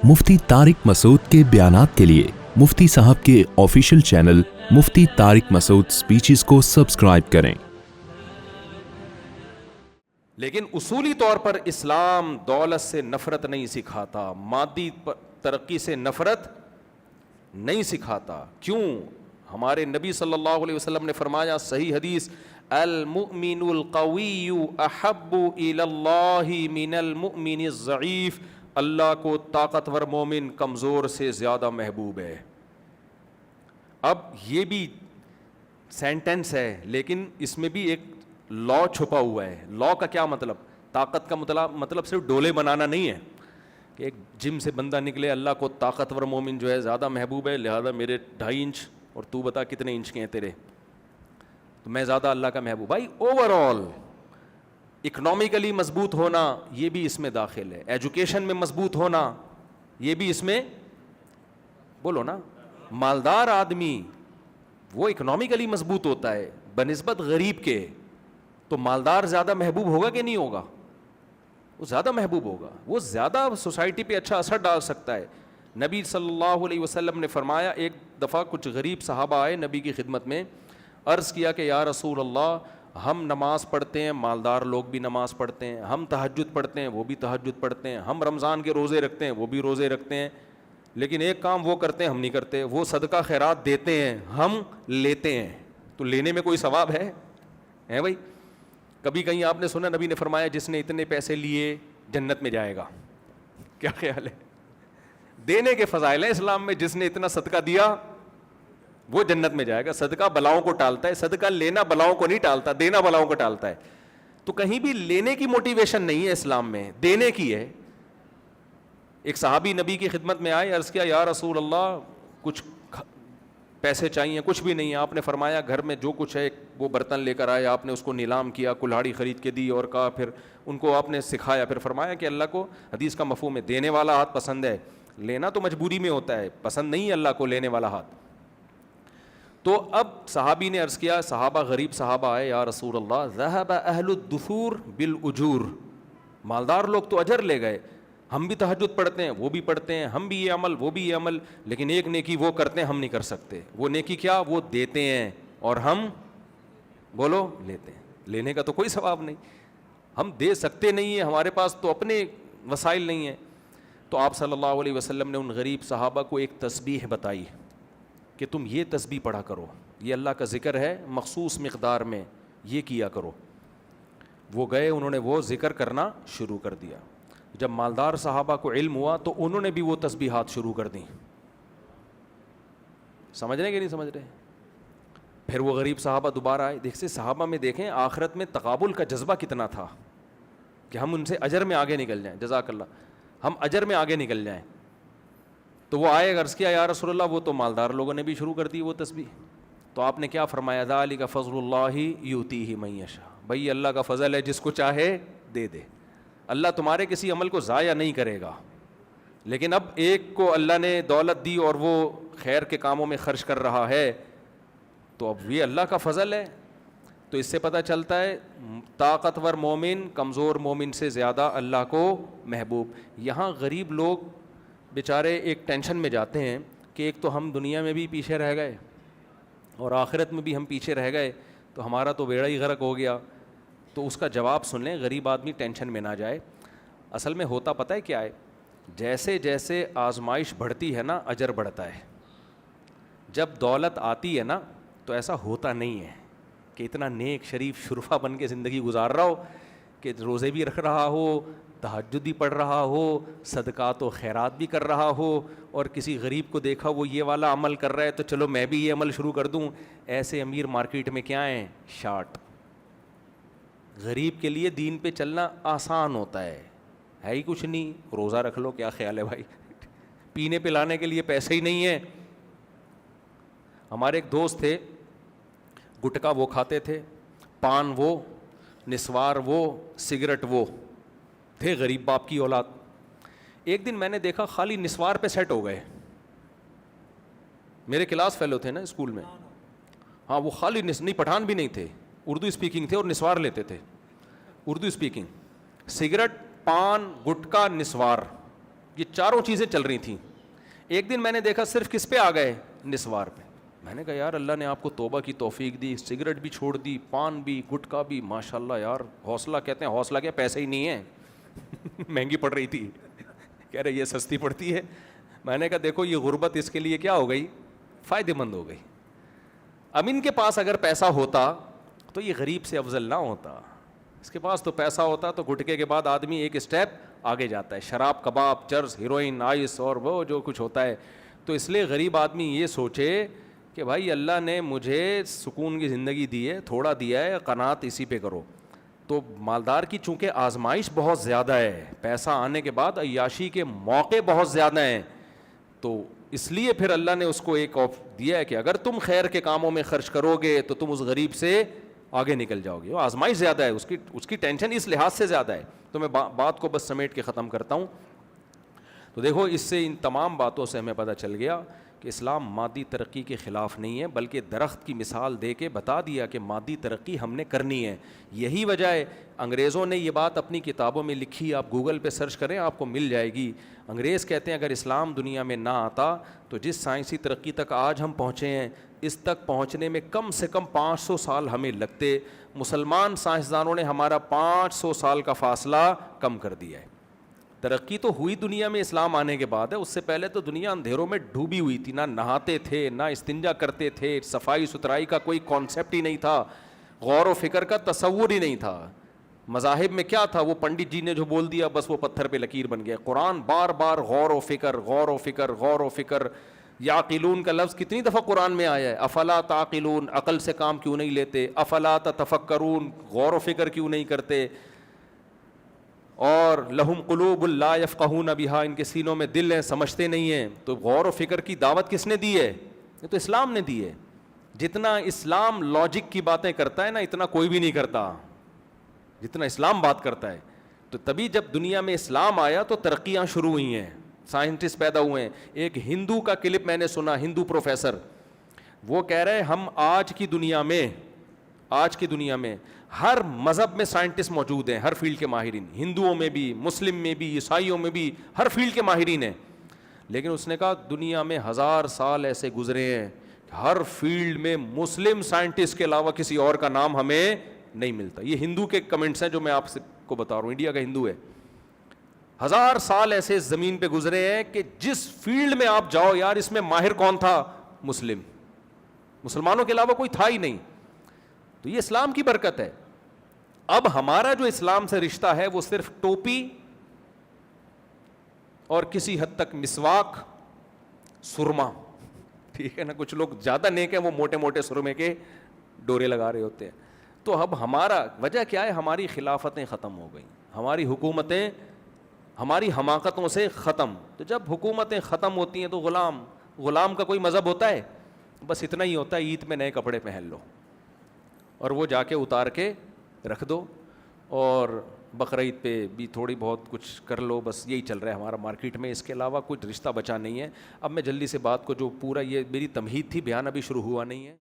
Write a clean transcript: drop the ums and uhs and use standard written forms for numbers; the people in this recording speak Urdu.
مفتی طارق مسعود کے بیانات کے لیے مفتی صاحب کے آفیشیل چینل مفتی طارق مسعود سپیچز کو سبسکرائب کریں۔ لیکن اصولی طور پر اسلام دولت سے نفرت نہیں سکھاتا، مادی ترقی سے نفرت نہیں سکھاتا۔ کیوں؟ ہمارے نبی صلی اللہ علیہ وسلم نے فرمایا، صحیح حدیث، المؤمن القوی احب الی اللہ من المؤمن الضعیف، اللہ کو طاقتور مومن کمزور سے زیادہ محبوب ہے۔ اب یہ بھی سینٹنس ہے، لیکن اس میں بھی ایک لا چھپا ہوا ہے۔ لا کا کیا مطلب؟ طاقت کا مطلب صرف ڈولے بنانا نہیں ہے کہ ایک جم سے بندہ نکلے، اللہ کو طاقتور مومن جو ہے زیادہ محبوب ہے، لہذا میرے 2.5 انچ اور تو بتا کتنے انچ کے ہیں تیرے، تو میں زیادہ اللہ کا محبوب۔ بھائی اوور آل اکنامکلی مضبوط ہونا یہ بھی اس میں داخل ہے، ایجوکیشن میں مضبوط ہونا یہ بھی اس میں، بولو نا، مالدار آدمی وہ اکنامکلی مضبوط ہوتا ہے بنسبت غریب کے، تو مالدار زیادہ محبوب ہوگا کہ نہیں ہوگا؟ وہ زیادہ محبوب ہوگا، وہ زیادہ سوسائٹی پہ اچھا اثر ڈال سکتا ہے۔ نبی صلی اللہ علیہ وسلم نے فرمایا، ایک دفعہ کچھ غریب صحابہ آئے نبی کی خدمت میں، عرض کیا کہ یا رسول اللہ، ہم نماز پڑھتے ہیں، مالدار لوگ بھی نماز پڑھتے ہیں، ہم تہجد پڑھتے ہیں، وہ بھی تہجد پڑھتے ہیں، ہم رمضان کے روزے رکھتے ہیں، وہ بھی روزے رکھتے ہیں، لیکن ایک کام وہ کرتے ہیں ہم نہیں کرتے، وہ صدقہ خیرات دیتے ہیں، ہم لیتے ہیں، تو لینے میں کوئی ثواب ہے بھائی؟ کبھی کہیں آپ نے سنا نبی نے فرمایا جس نے اتنے پیسے لیے جنت میں جائے گا؟ کیا خیال ہے؟ دینے کے فضائل ہیں اسلام میں، جس نے اتنا صدقہ دیا وہ جنت میں جائے گا۔ صدقہ بلاؤں کو ٹالتا ہے، صدقہ لینا بلاؤں کو نہیں ٹالتا، دینا بلاؤں کو ٹالتا ہے۔ تو کہیں بھی لینے کی موٹیویشن نہیں ہے اسلام میں، دینے کی ہے۔ ایک صحابی نبی کی خدمت میں آئے، عرض کیا یا رسول اللہ کچھ پیسے چاہیے، کچھ بھی نہیں ہے۔ آپ نے فرمایا گھر میں جو کچھ ہے وہ برتن لے کر آئے، آپ نے اس کو نیلام کیا، کلہاڑی خرید کے دی اور کہا، پھر ان کو آپ نے سکھایا، پھر فرمایا کہ اللہ کو حدیث کا مفہوم ہے دینے والا ہاتھ پسند ہے، لینا تو مجبوری میں ہوتا ہے، پسند نہیں ہے اللہ کو لینے والا ہاتھ۔ تو اب صحابی نے عرض کیا، صحابہ غریب صحابہ آئے، یا رسول اللہ ذهب اہل الدثور بالاجور، مالدار لوگ تو اجر لے گئے، ہم بھی تہجد پڑھتے ہیں، وہ بھی پڑھتے ہیں، ہم بھی یہ عمل وہ بھی یہ عمل، لیکن ایک نیکی وہ کرتے ہیں ہم نہیں کر سکتے۔ وہ نیکی کیا؟ وہ دیتے ہیں اور ہم بولو لیتے ہیں۔ لینے کا تو کوئی ثواب نہیں، ہم دے سکتے نہیں ہیں، ہمارے پاس تو اپنے وسائل نہیں ہیں۔ تو آپ صلی اللہ علیہ وسلم نے ان غریب صحابہ کو ایک تسبیح بتائی کہ تم یہ تسبیح پڑھا کرو، یہ اللہ کا ذکر ہے مخصوص مقدار میں، یہ کیا کرو۔ وہ گئے، انہوں نے وہ ذکر کرنا شروع کر دیا۔ جب مالدار صحابہ کو علم ہوا تو انہوں نے بھی وہ تسبیحات شروع کر دیں۔ سمجھ رہے کہ نہیں سمجھ رہے؟ پھر وہ غریب صحابہ دوبارہ آئے، دیکھتے صحابہ میں دیکھیں آخرت میں تقابل کا جذبہ کتنا تھا کہ ہم ان سے اجر میں آگے نکل جائیں، جزاک اللہ، ہم اجر میں آگے نکل جائیں۔ تو وہ آئے، عرض کیا یا رسول اللہ وہ تو مالدار لوگوں نے بھی شروع کر دی وہ تسبیح، تو آپ نے کیا فرمایا؟ ذالک فضل اللہ یؤتیہ من یشاء، بھائی اللہ کا فضل ہے، جس کو چاہے دے دے، اللہ تمہارے کسی عمل کو ضائع نہیں کرے گا۔ لیکن اب ایک کو اللہ نے دولت دی اور وہ خیر کے کاموں میں خرچ کر رہا ہے، تو اب یہ اللہ کا فضل ہے۔ تو اس سے پتہ چلتا ہے طاقتور مومن کمزور مومن سے زیادہ اللہ کو محبوب۔ یہاں غریب لوگ بیچارے ایک ٹینشن میں جاتے ہیں کہ ایک تو ہم دنیا میں بھی پیچھے رہ گئے اور آخرت میں بھی ہم پیچھے رہ گئے، تو ہمارا تو بیڑا ہی غرق ہو گیا۔ تو اس کا جواب سن لیں، غریب آدمی ٹینشن میں نہ جائے۔ اصل میں ہوتا پتہ ہے کیا ہے؟ جیسے جیسے آزمائش بڑھتی ہے نا، اجر بڑھتا ہے۔ جب دولت آتی ہے نا تو ایسا ہوتا نہیں ہے کہ اتنا نیک شریف شرفا بن کے زندگی گزار رہا ہو کہ روزے بھی رکھ رہا ہو، تہجد بھی پڑھ رہا ہو، صدقات و خیرات بھی کر رہا ہو، اور کسی غریب کو دیکھا وہ یہ والا عمل کر رہا ہے تو چلو میں بھی یہ عمل شروع کر دوں۔ ایسے امیر مارکیٹ میں کیا ہیں؟ شارٹ۔ غریب کے لیے دین پہ چلنا آسان ہوتا ہے ہی کچھ نہیں، روزہ رکھ لو، کیا خیال ہے بھائی؟ پینے پلانے کے لیے پیسے ہی نہیں ہیں۔ ہمارے ایک دوست تھے، گٹکا وہ کھاتے تھے، پان وہ، نسوار وہ، سگریٹ وہ، تھے غریب باپ کی اولاد۔ ایک دن میں نے دیکھا خالی نسوار پہ سیٹ ہو گئے، میرے کلاس فیلو تھے نا اسکول میں، ہاں وہ خالی نہیں، پٹھان بھی نہیں تھے، اردو اسپیکنگ تھے اور نسوار لیتے تھے، اردو اسپیکنگ، سگریٹ، پان، گٹکا، نسوار، یہ چاروں چیزیں چل رہی تھیں. ایک دن میں نے دیکھا صرف کس پہ آ گئے, نسوار پہ. میں نے کہا یار اللہ نے آپ کو توبہ کی توفیق دی, سگریٹ بھی چھوڑ دی, پان بھی, گٹکا بھی, ماشاءاللہ یار حوصلہ. کہتے ہیں حوصلہ کیا, پیسے ہی نہیں ہیں. مہنگی پڑ رہی تھی, کہہ رہے یہ سستی پڑتی ہے. میں نے کہا دیکھو یہ غربت اس کے لیے کیا ہو گئی, فائدہ مند ہو گئی. اب ان کے پاس اگر پیسہ ہوتا تو یہ غریب سے افضل نہ ہوتا. اس کے پاس تو پیسہ ہوتا تو گھٹکے کے بعد آدمی ایک اسٹیپ آگے جاتا ہے, شراب, کباب, چرس, ہیروئن, آئس اور وہ جو کچھ ہوتا ہے. تو اس لیے غریب آدمی یہ سوچے کہ بھائی اللہ نے مجھے سکون کی زندگی دی ہے, تھوڑا دیا ہے, قناعت اسی پہ کرو. تو مالدار کی چونکہ آزمائش بہت زیادہ ہے, پیسہ آنے کے بعد عیاشی کے موقع بہت زیادہ ہیں, تو اس لیے پھر اللہ نے اس کو ایک دیا ہے کہ اگر تم خیر کے کاموں میں خرچ کرو گے تو تم اس غریب سے آگے نکل جاؤ گے. وہ آزمائش زیادہ ہے, اس کی ٹینشن اس لحاظ سے زیادہ ہے. تو میں بات کو بس سمیٹ کے ختم کرتا ہوں. تو دیکھو اس سے, ان تمام باتوں سے ہمیں پتہ چل گیا کہ اسلام مادی ترقی کے خلاف نہیں ہے, بلکہ درخت کی مثال دے کے بتا دیا کہ مادی ترقی ہم نے کرنی ہے. یہی وجہ ہے انگریزوں نے یہ بات اپنی کتابوں میں لکھی, آپ گوگل پہ سرچ کریں آپ کو مل جائے گی. انگریز کہتے ہیں اگر اسلام دنیا میں نہ آتا تو جس سائنسی ترقی تک آج ہم پہنچے ہیں اس تک پہنچنے میں کم سے کم 500 سال ہمیں لگتے. مسلمان سائنسدانوں نے ہمارا 500 سال کا فاصلہ کم کر دیا ہے. ترقی تو ہوئی دنیا میں اسلام آنے کے بعد ہے, اس سے پہلے تو دنیا اندھیروں میں ڈوبی ہوئی تھی, نہ نہاتے تھے, نہ استنجا کرتے تھے, صفائی ستھرائی کا کوئی کانسیپٹ ہی نہیں تھا, غور و فکر کا تصور ہی نہیں تھا. مذاہب میں کیا تھا, وہ پنڈت جی نے جو بول دیا بس وہ پتھر پہ لکیر بن گیا. قرآن بار بار غور و فکر, غور و فکر, غور و فکر. یعقلون کا لفظ کتنی دفعہ قرآن میں آیا ہے, افلا تعقلون, عقل سے کام کیوں نہیں لیتے, افلا تتفکرون, غور و فکر کیوں نہیں کرتے. اور لہم قلوب لا یفقہون بہا, ان کے سینوں میں دل ہیں سمجھتے نہیں ہیں. تو غور و فکر کی دعوت کس نے دی ہے, یہ تو اسلام نے دی ہے. جتنا اسلام لاجک کی باتیں کرتا ہے نا, اتنا کوئی بھی نہیں کرتا جتنا اسلام بات کرتا ہے. تو تبھی جب دنیا میں اسلام آیا تو ترقیاں شروع ہوئی ہیں, سائنٹسٹ پیدا ہوئے ہیں. ایک ہندو کا کلپ میں نے سنا, ہندو پروفیسر, وہ کہہ رہے ہیں ہم آج کی دنیا میں ہر مذہب میں سائنٹسٹ موجود ہیں, ہر فیلڈ کے ماہرین, ہندوؤں میں بھی, مسلم میں بھی, عیسائیوں میں بھی, ہر فیلڈ کے ماہرین ہیں. لیکن اس نے کہا دنیا میں 1000 سال ایسے گزرے ہیں ہر فیلڈ میں مسلم سائنٹسٹ کے علاوہ کسی اور کا نام ہمیں نہیں ملتا. یہ ہندو کے کمنٹس ہیں جو میں آپ کو بتا رہا ہوں, انڈیا کا ہندو ہے. 1000 سال ایسے زمین پہ گزرے ہیں کہ جس فیلڈ میں آپ جاؤ یار اس میں ماہر کون تھا, مسلمانوں کے علاوہ کوئی تھا ہی نہیں. تو یہ اسلام کی برکت ہے. اب ہمارا جو اسلام سے رشتہ ہے وہ صرف ٹوپی اور کسی حد تک مسواک, سرما, ٹھیک ہے نا. کچھ لوگ زیادہ نیک ہیں, وہ موٹے موٹے سرمے کے ڈورے لگا رہے ہوتے ہیں. تو اب ہمارا وجہ کیا ہے, ہماری خلافتیں ختم ہو گئیں, ہماری حکومتیں ہماری حماقتوں سے ختم. تو جب حکومتیں ختم ہوتی ہیں تو غلام کا کوئی مذہب ہوتا ہے, بس اتنا ہی ہوتا ہے عید میں نئے کپڑے پہن لو اور وہ جا کے اتار کے رکھ دو, اور بقرعید پہ بھی تھوڑی بہت کچھ کر لو. بس یہی چل رہا ہے ہمارا مارکیٹ میں, اس کے علاوہ کچھ رشتہ بچا نہیں ہے. اب میں جلدی سے بات کو, جو پورا یہ میری تمہید تھی, بیان ابھی شروع ہوا نہیں ہے.